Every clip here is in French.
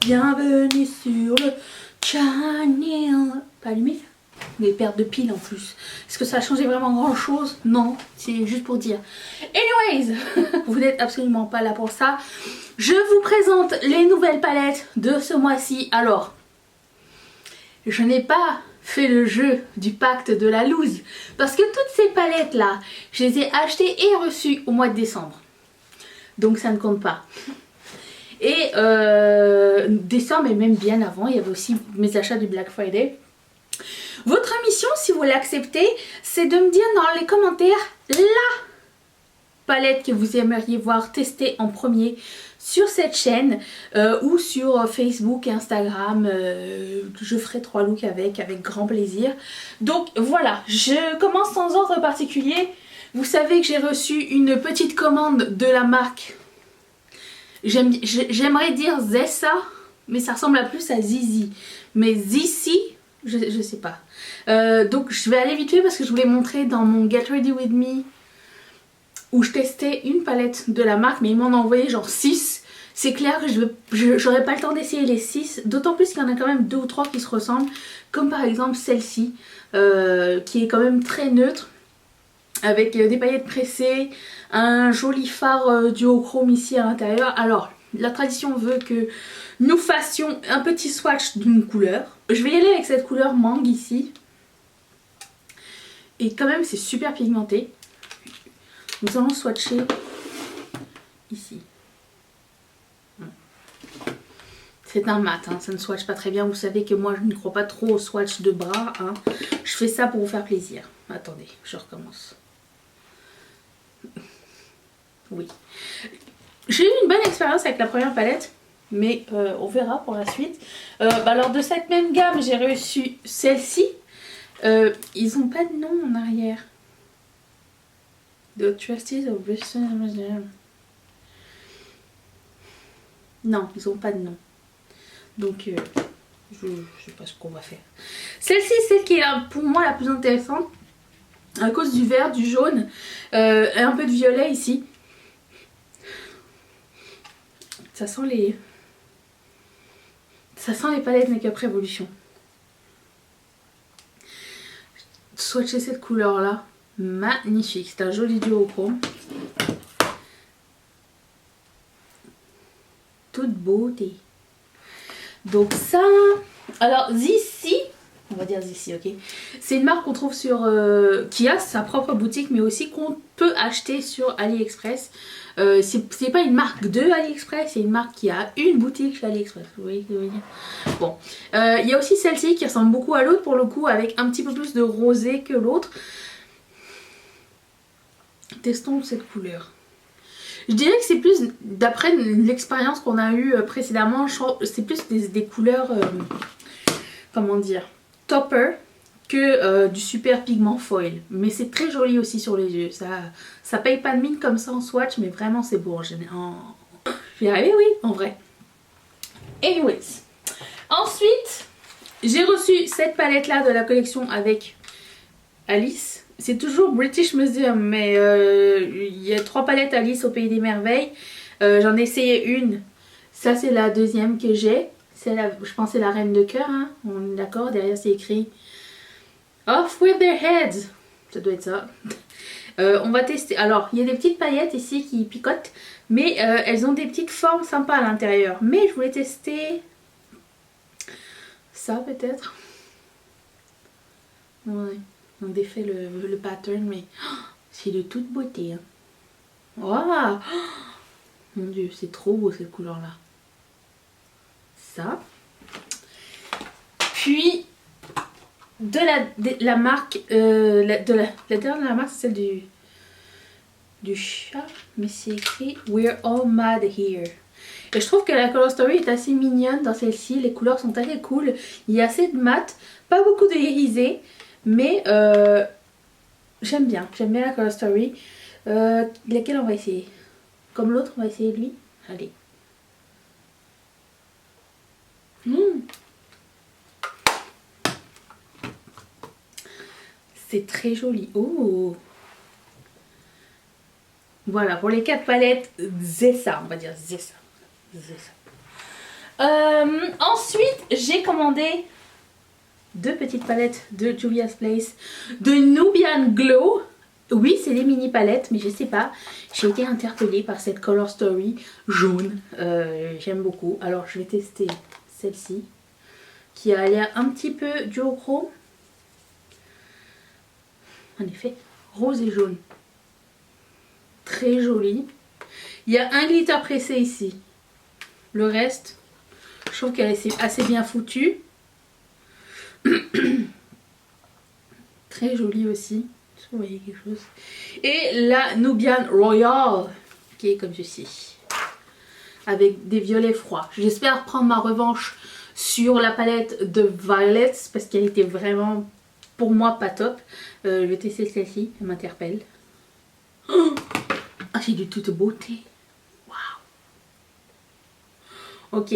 Bienvenue sur le channel. Pas allumé? Des pertes de piles en plus. Est-ce que ça a changé vraiment grand chose? Non, c'est juste pour dire. Anyways, vous n'êtes absolument pas là pour ça. Je vous présente les nouvelles palettes de ce mois-ci. Alors, je n'ai pas fait le jeu du pacte de la loose parce que toutes ces palettes là, je les ai achetées et reçues au mois de décembre. Donc ça ne compte pas. Et décembre et même bien avant, il y avait aussi mes achats du Black Friday. Votre mission, si vous l'acceptez, c'est de me dire dans les commentaires la palette que vous aimeriez voir tester en premier sur cette chaîne ou sur Facebook et Instagram. Je ferai 3 looks avec grand plaisir. Donc voilà, je commence sans ordre particulier. Vous savez que j'ai reçu une petite commande de la marque. J'aimerais dire Zessa, mais ça ressemble à plus à Zizi. Mais Zizi, je sais pas. Donc je vais aller vite fait parce que je voulais montrer dans mon Get Ready With Me où je testais une palette de la marque, mais ils m'en ont envoyé genre 6. C'est clair que j'aurais pas le temps d'essayer les 6, d'autant plus qu'il y en a quand même 2 ou 3 qui se ressemblent, comme par exemple celle-ci, qui est quand même très neutre, avec des paillettes pressées, un joli phare duochrome ici à l'intérieur. Alors, la tradition veut que nous fassions un petit swatch d'une couleur. Je vais y aller avec cette couleur mangue ici. Et quand même, c'est super pigmenté. Nous allons swatcher ici. C'est un mat, hein, ça ne swatch pas très bien. Vous savez que moi, je ne crois pas trop au swatch de bras. Hein. Je fais ça pour vous faire plaisir. Attendez, je recommence. Oui. J'ai eu une bonne expérience avec la première palette, mais on verra pour la suite. Alors de cette même gamme, j'ai reçu celle-ci. Ils n'ont pas de nom en arrière. The Trustees of Bristol. Non, ils n'ont pas de nom. Donc je sais pas ce qu'on va faire. Celle-ci, c'est celle qui est pour moi la plus intéressante. À cause du vert, du jaune, et un peu de violet ici. Ça sent les palettes Make Up Revolution. Swatcher cette couleur là, magnifique. C'est un joli duochrome. Toute beauté. Donc ça, alors Zizi, on va dire Zizi, ok. C'est une marque qu'on trouve sur, qui a sa propre boutique, mais aussi qu'on peut acheter sur AliExpress. C'est pas une marque de AliExpress, c'est une marque qui a une boutique chez AliExpress. Vous voyez ce que je veux dire? Bon, il y a aussi celle-ci qui ressemble beaucoup à l'autre pour le coup, avec un petit peu plus de rosé que l'autre. Testons cette couleur. Je dirais que c'est plus, d'après l'expérience qu'on a eue précédemment, c'est plus des couleurs, comment dire, topper que du super pigment foil. Mais c'est très joli aussi sur les yeux. Ça paye pas de mine comme ça en swatch, mais vraiment c'est beau. Je vais y arriver, oui, en vrai. Anyways. Ensuite, j'ai reçu cette palette là de la collection avec Alice. C'est toujours British Museum, mais il y a 3 palettes Alice au Pays des Merveilles. J'en ai essayé une. Ça, c'est la deuxième que j'ai. Je pense que c'est la Reine de Cœur. Hein. On est d'accord, derrière c'est écrit Off with their heads. Ça doit être ça. On va tester. Alors, il y a des petites paillettes ici qui picotent, mais elles ont des petites formes sympas à l'intérieur. Mais je voulais tester ça peut-être. Ouais. On défait le pattern, mais oh, c'est de toute beauté. Hein. Wow. Mon dieu, c'est trop beau cette couleur là. Ça. Puis de la marque, la dernière de la marque, c'est celle du chat, mais c'est écrit We're all mad here. Et je trouve que la color story est assez mignonne dans celle-ci. Les couleurs sont assez cool. Il y a assez de mat, pas beaucoup de irisé. Mais j'aime bien la color story. Laquelle on va essayer? Comme l'autre, on va essayer lui. Allez. C'est très joli. Oh. Voilà, pour les 4 palettes, Zessa, on va dire Zessa. Ensuite, j'ai commandé 2 petites palettes de Juvia's Place de Nubian Glow. Oui, c'est des mini palettes, mais je sais pas. J'ai été interpellée par cette Color Story jaune. J'aime beaucoup. Alors, je vais tester celle-ci, qui a l'air un petit peu duochrome. En effet, rose et jaune. Très jolie. Il y a un glitter pressé ici. Le reste, je trouve qu'elle est assez bien foutue. Très jolie aussi. Est-ce que vous voyez quelque chose? Et la Nubian Royal, qui est comme ceci. Avec des violets froids. J'espère prendre ma revanche sur la palette de Violets, parce qu'elle était vraiment, pour moi, pas top. Je vais tester celle-ci, elle m'interpelle. Oh, ah, j'ai de toute beauté. Waouh. Ok.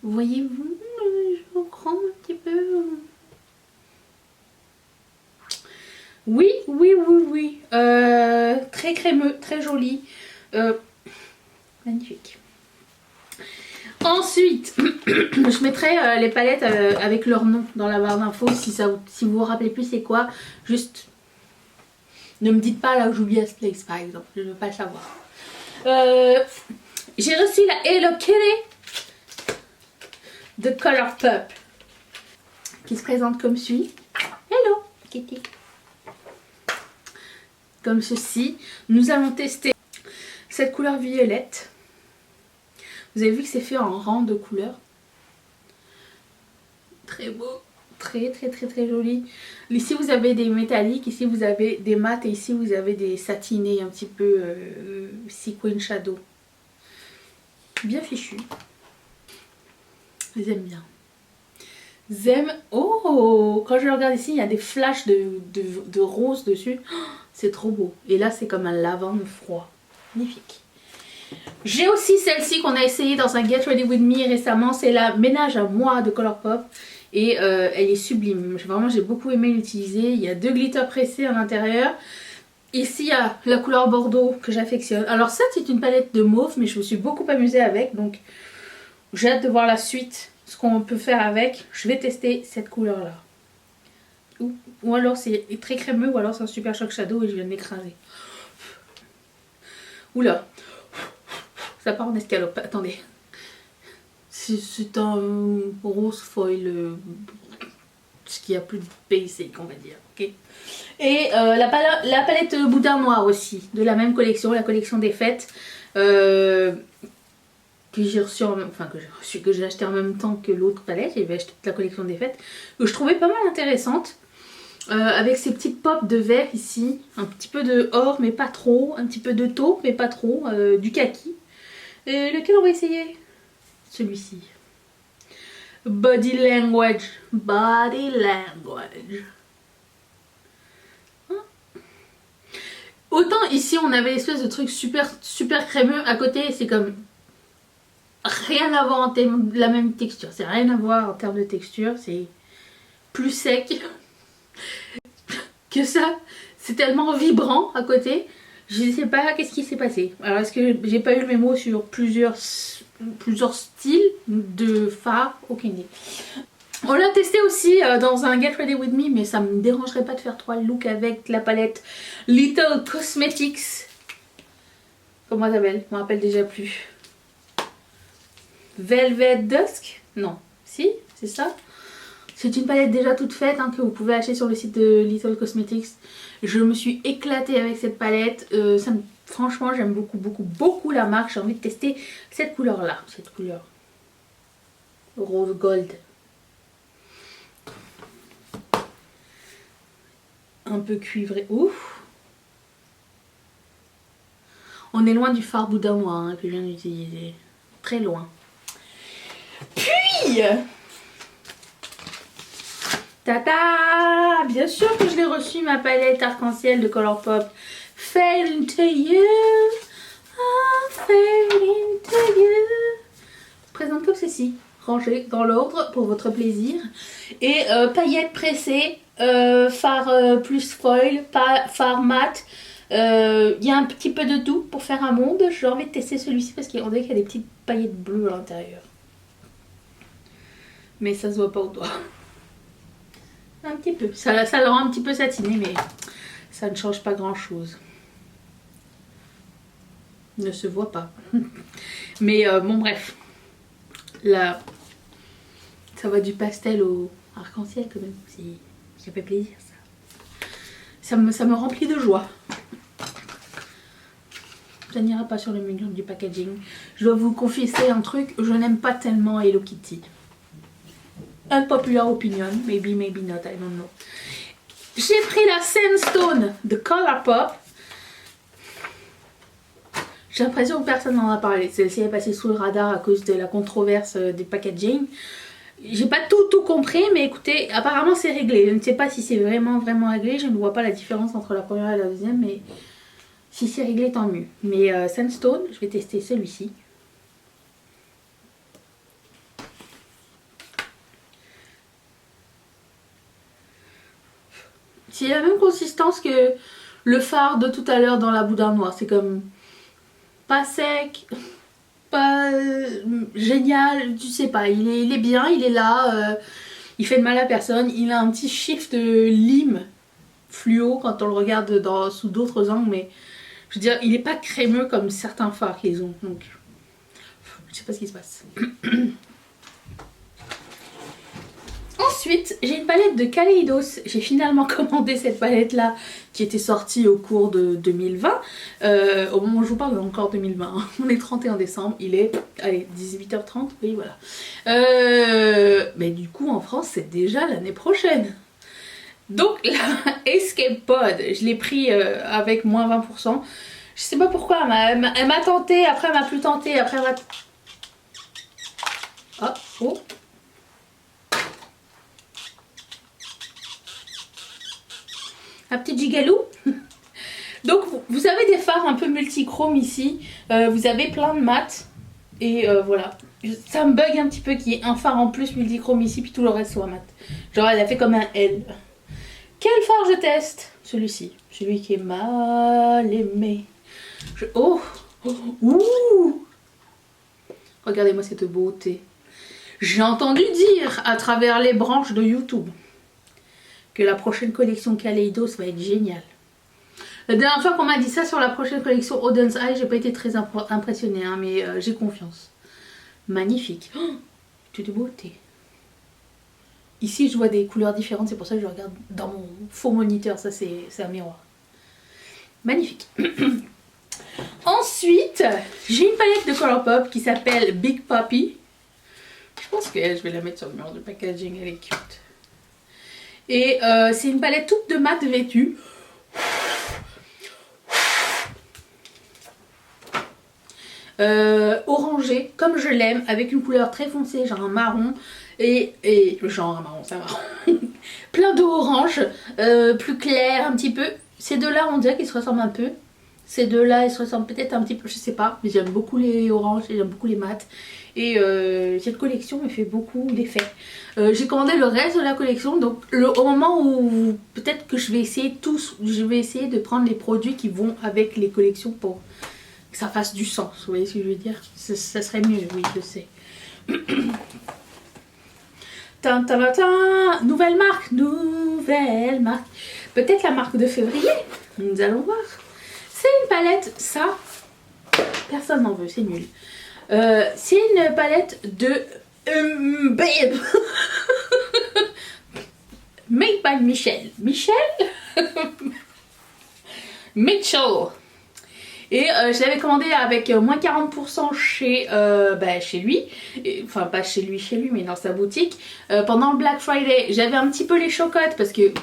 Voyez-vous, je prends un petit peu. Oui, oui, oui, oui. Très crémeux, très joli. Magnifique. Ensuite, je mettrai les palettes avec leur nom dans la barre d'infos. Si vous vous rappelez plus c'est quoi, juste ne me dites pas là où j'oublie Juvia's Place par exemple. Je ne veux pas le savoir. J'ai reçu la Hello Kitty de Colourpop qui se présente comme suit. Hello Kitty. Comme ceci. Nous allons tester cette couleur violette. Vous avez vu que c'est fait en rang de couleurs. Très beau. Très très très très joli. Ici vous avez des métalliques, ici vous avez des mats et ici vous avez des satinés un petit peu sequin shadow. Bien fichu. J'aime bien. J'aime. Oh, quand je le regarde ici, il y a des flashs de rose dessus. Oh, c'est trop beau. Et là, c'est comme un lavande froid. Magnifique. J'ai aussi celle-ci qu'on a essayé dans un Get Ready With Me récemment. C'est la Ménage à moi de Colourpop. Et elle est sublime. Vraiment, j'ai beaucoup aimé l'utiliser. Il y a 2 glitters pressés à l'intérieur. Ici, il y a la couleur bordeaux que j'affectionne. Alors ça, c'est une palette de mauve, mais je me suis beaucoup amusée avec. Donc, j'ai hâte de voir la suite, ce qu'on peut faire avec. Je vais tester cette couleur-là. Ou alors, c'est très crémeux, ou alors c'est un super choc shadow et je viens de l'écraser. Oula. Ça part en escalope. Attendez. C'est un rose foil, ce qui a plus de basic, on va dire. Okay. Et la palette Boudin Noir aussi, de la même collection, la collection des fêtes, que j'ai reçu, que j'ai acheté en même temps que l'autre palette. J'avais acheté toute la collection des fêtes, que je trouvais pas mal intéressante. Avec ces petites pops de vert ici, un petit peu de or mais pas trop, un petit peu de taupe mais pas trop, du kaki. Et lequel on va essayer? Celui-ci. Body Language. Body Language. Hein? Autant ici on avait l'espèce de truc super crémeux, à côté c'est comme rien à voir en termes de la même texture. C'est rien à voir en termes de texture, c'est plus sec que ça. C'est tellement vibrant à côté. Je sais pas qu'est-ce qui s'est passé. Alors est-ce que j'ai pas eu le mémo sur plusieurs styles de fards? Aucune idée. On l'a testé aussi dans un Get Ready With Me, mais ça me dérangerait pas de faire 3 looks avec la palette Little Cosmetics. Comment elle s'appelle? Je me rappelle déjà plus. Velvet Dusk? Non. Si? C'est ça? C'est une palette déjà toute faite que vous pouvez acheter sur le site de Little Cosmetics. Je me suis éclatée avec cette palette. Franchement, j'aime beaucoup la marque. J'ai envie de tester cette couleur-là. Cette couleur rose gold. Un peu cuivré. Ouf! On est loin du fard Boudin Noir que je viens d'utiliser. Très loin. Puis... Tata! Bien sûr que je l'ai reçu, ma palette arc-en-ciel de Colourpop. Fade into you. Oh, fade into you. Présente comme ceci. Rangée dans l'ordre pour votre plaisir. Et paillettes pressées. Fard plus foil. Fard mat. Il y a un petit peu de tout pour faire un monde. J'ai envie de tester celui-ci parce qu'on dirait qu'il y a des petites paillettes bleues à l'intérieur. Mais ça se voit pas au doigt. Un petit peu. Ça le rend un petit peu satiné, mais ça ne change pas grand-chose. Ne se voit pas. Mais bon, bref. Là, ça va du pastel au arc-en-ciel quand même. Ça fait plaisir, ça. Ça me remplit de joie. Ça n'ira pas sur le menu du packaging. Je dois vous confesser un truc. Je n'aime pas tellement Hello Kitty. Unpopular opinion. Maybe, maybe not. I don't know. J'ai pris la Sandstone de Colourpop. J'ai l'impression que personne n'en a parlé. Celle-ci est passée sous le radar à cause de la controverse des packaging. J'ai pas tout compris, mais écoutez, apparemment c'est réglé. Je ne sais pas si c'est vraiment réglé. Je ne vois pas la différence entre la première et la deuxième, mais si c'est réglé, tant mieux. Mais Sandstone, je vais tester celui-ci. C'est la même consistance que le fard de tout à l'heure dans la boudin noire. C'est comme pas sec, pas génial, tu sais pas. Il est bien, il est là, il fait de mal à personne. Il a un petit shift de lime fluo quand on le regarde sous d'autres angles, mais je veux dire, il est pas crémeux comme certains fards qu'ils ont. Donc, je sais pas ce qui se passe. Ensuite, j'ai une palette de Kaleidos. J'ai finalement commandé cette palette là qui était sortie au cours de 2020. Au moment où je vous parle, c'est encore 2020. Hein. On est 31 décembre, il est, allez, 18h30, oui voilà. Mais du coup en France c'est déjà l'année prochaine. Donc la Escape Pod, je l'ai pris avec moins 20%. Je sais pas pourquoi, elle m'a tenté, après elle m'a plus tenté, après elle m'a... Oh. Un petit gigalou. Donc vous avez des fards un peu multichromes ici. Vous avez plein de mat. Et voilà. Ça me bug un petit peu qu'il y ait un phare en plus multichrome ici puis tout le reste soit mat. Genre elle a fait comme un L. Quel phare je teste? Celui-ci. Celui qui est mal aimé. Oh. Ouh. Regardez-moi cette beauté. J'ai entendu dire à travers les branches de YouTube que la prochaine collection Kaleidos va être géniale. La dernière fois qu'on m'a dit ça sur la prochaine collection Oden's Eye, j'ai pas été très impressionnée, hein, mais j'ai confiance. Magnifique. Oh, toute beauté. Ici, je vois des couleurs différentes, c'est pour ça que je regarde dans mon faux moniteur. Ça, c'est un miroir. Magnifique. Ensuite, j'ai une palette de Colourpop qui s'appelle Big Poppy. Je pense que je vais la mettre sur le mur de packaging, elle est cute. Et c'est une palette toute de mat vêtue. Orangé, comme je l'aime, avec une couleur très foncée, genre un marron. Et genre un marron, c'est un marron. Plein d'orange, plus clair un petit peu. Ces deux-là, on dirait qu'ils se ressemblent un peu. Ces deux-là, ils se ressemblent peut-être un petit peu, je sais pas. Mais j'aime beaucoup les oranges et j'aime beaucoup les mats. Et cette collection me fait beaucoup d'effet. J'ai commandé le reste de la collection, donc au moment où peut-être que je vais essayer de prendre les produits qui vont avec les collections pour que ça fasse du sens. Vous voyez ce que je veux dire? Ça serait mieux, oui, je sais. Nouvelle marque. Peut-être la marque de février. Nous allons voir. C'est une palette, ça, personne n'en veut, c'est nul. C'est une palette de Babe. Made by Michel. Mitchell. Et je l'avais commandé avec moins 40% chez lui. Enfin, pas chez lui, mais dans sa boutique. Pendant le Black Friday, j'avais un petit peu les chocottes parce que...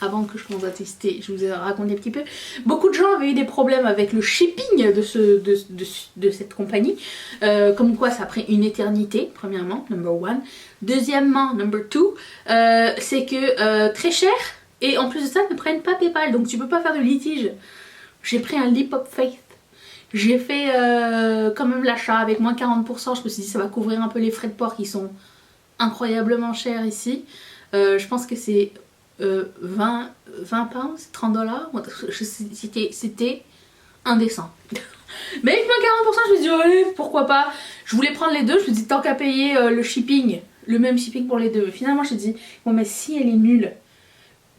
Avant que je commence à tester, je vous ai raconté un petit peu. Beaucoup de gens avaient eu des problèmes avec le shipping de cette compagnie. Comme quoi ça a pris une éternité, premièrement, number one. Deuxièmement, number two, c'est que très cher. Et en plus de ça, ne prennent pas PayPal. Donc tu peux pas faire de litige. J'ai pris un Leap of Faith. J'ai fait quand même l'achat avec moins 40%. Je me suis dit ça va couvrir un peu les frais de port qui sont incroyablement chers ici. Je pense que c'est 20 pounds, 30 dollars. C'était indécent. Mais avec moins 40%, je me suis dit, allez, pourquoi pas. Je voulais prendre les deux, je me suis dit, tant qu'à payer le shipping, le même shipping pour les deux. Finalement, je me suis dit, bon, mais si elle est nulle,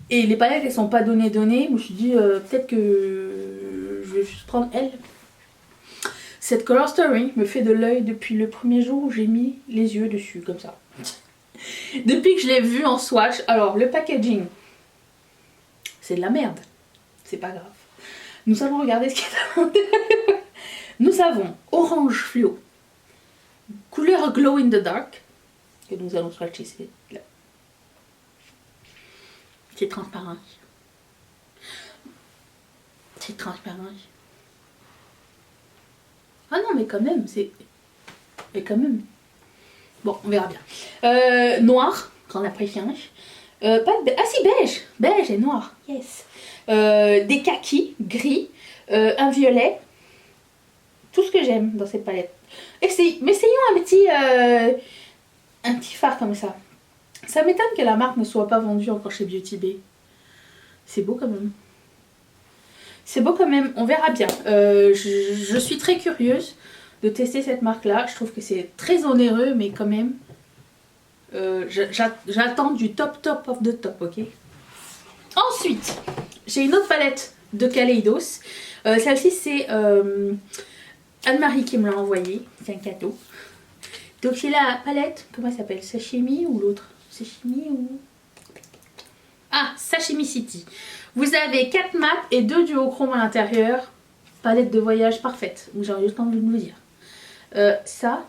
et les palettes, elles sont pas données, je me suis dit, peut-être que je vais juste prendre elle. Cette Color Story me fait de l'œil depuis le premier jour où j'ai mis les yeux dessus, comme ça. Depuis que je l'ai vu en swatch. Alors, le packaging, c'est de la merde. C'est pas grave. Nous allons regarder ce qu'il y a à l'intérieur. Nous avons orange fluo, couleur glow in the dark, que nous allons swatcher. C'est transparent. C'est transparent. Ah non, mais quand même, c'est... Mais quand même... Bon, on verra bien. Noir, grande appréciation. Pas de... Ah si, beige. Beige et noir, yes. Des kakis, gris, un violet. Tout ce que j'aime dans cette palette. Mais essayons un petit fard comme ça. Ça m'étonne que la marque ne soit pas vendue encore chez Beauty Bay. C'est beau quand même. C'est beau quand même, on verra bien. Je suis très curieuse de tester cette marque-là. Je trouve que c'est très onéreux, mais quand même, j'attends du top of the top, ok? Ensuite, j'ai une autre palette de Kaleidos. Celle-ci, c'est Anne-Marie qui me l'a envoyée. C'est un cadeau. Donc c'est la palette, comment elle s'appelle? Sashimi ou l'autre? Sashimi ou... Ah, Sashimi City. Vous avez 4 mats et 2 duochromes à l'intérieur. Palette de voyage parfaite. J'aurais juste envie de vous dire. Ça,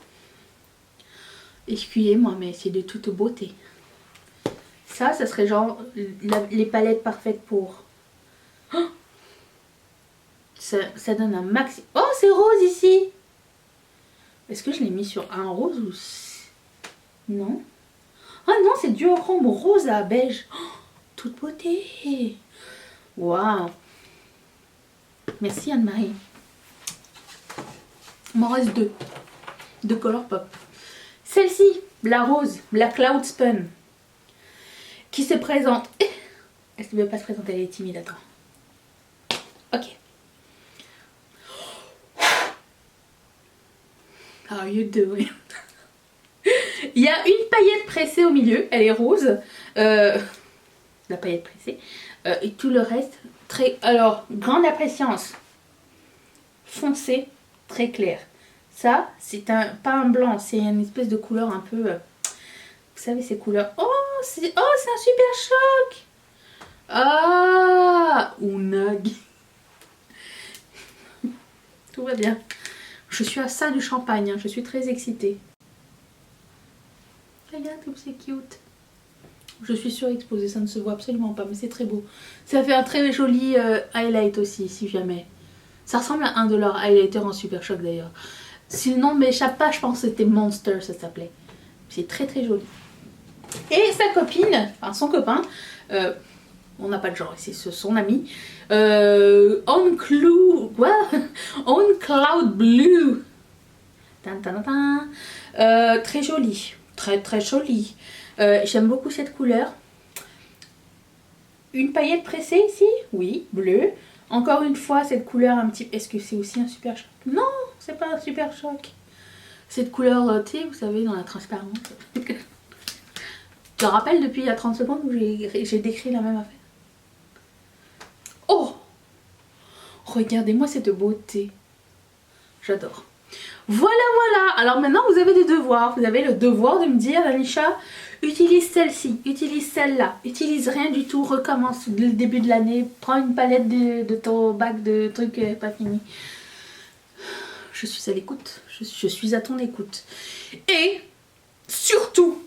excusez-moi, mais c'est de toute beauté. Ça serait genre les palettes parfaites pour... Oh, ça donne un maxi... Oh, c'est rose ici. Est-ce que je l'ai mis sur un rose ou... Non. Ah non, c'est duochrome rose à beige. Oh, toute beauté. Waouh. Merci Anne-Marie. Il m'en reste deux. De Colourpop. Celle-ci, la rose, la Cloud Spun. Qui se présente. Est-ce qu'elle ne veut pas se présenter? Elle est timide, attends. Ok. How are you doing? Il y a une paillette pressée au milieu. Elle est rose. La paillette pressée. Et tout le reste, très... Alors, grande appréciance. Foncé, très clair. Ça, c'est pas un blanc, c'est une espèce de couleur un peu... vous savez, ces couleurs... Oh, c'est un super choc. Ah, Unagi. Tout va bien. Je suis à ça du champagne, hein. Je suis très excitée. Regarde comme c'est cute. Je suis surexposée, ça ne se voit absolument pas, mais c'est très beau. Ça fait un très joli highlight aussi, si jamais. Ça ressemble à un de leurs highlighters en super choc d'ailleurs. Si le nom ne m'échappe pas, je pense que c'était Monster, ça s'appelait. C'est très très joli. Et sa copine, enfin son copain, on n'a pas de genre ici, c'est son ami, On Cloud Blue. Très joli, très très joli. J'aime beaucoup cette couleur. Une paillette pressée ici, oui, bleu. Encore une fois, cette couleur un petit... Est-ce que c'est aussi un super choc? Non, c'est pas un super choc. Cette couleur, tu sais, vous savez, dans la transparente. Je te rappelle depuis il y a 30 secondes où j'ai décrit la même affaire. Oh! Regardez-moi cette beauté. J'adore. Voilà, voilà. Alors maintenant, vous avez des devoirs. Vous avez le devoir de me dire, Anisha, utilise celle-ci, utilise celle-là, utilise rien du tout, recommence le début de l'année, prends une palette de ton bac de trucs pas finis. Je suis à l'écoute, je suis à ton écoute. Et surtout,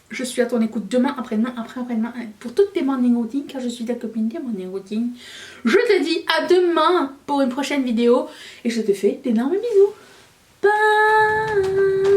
je suis à ton écoute demain, après-demain, après-demain, pour toutes tes morning routines, car je suis ta copine des morning routines. Je te dis à demain pour une prochaine vidéo, et je te fais d'énormes bisous. Bye.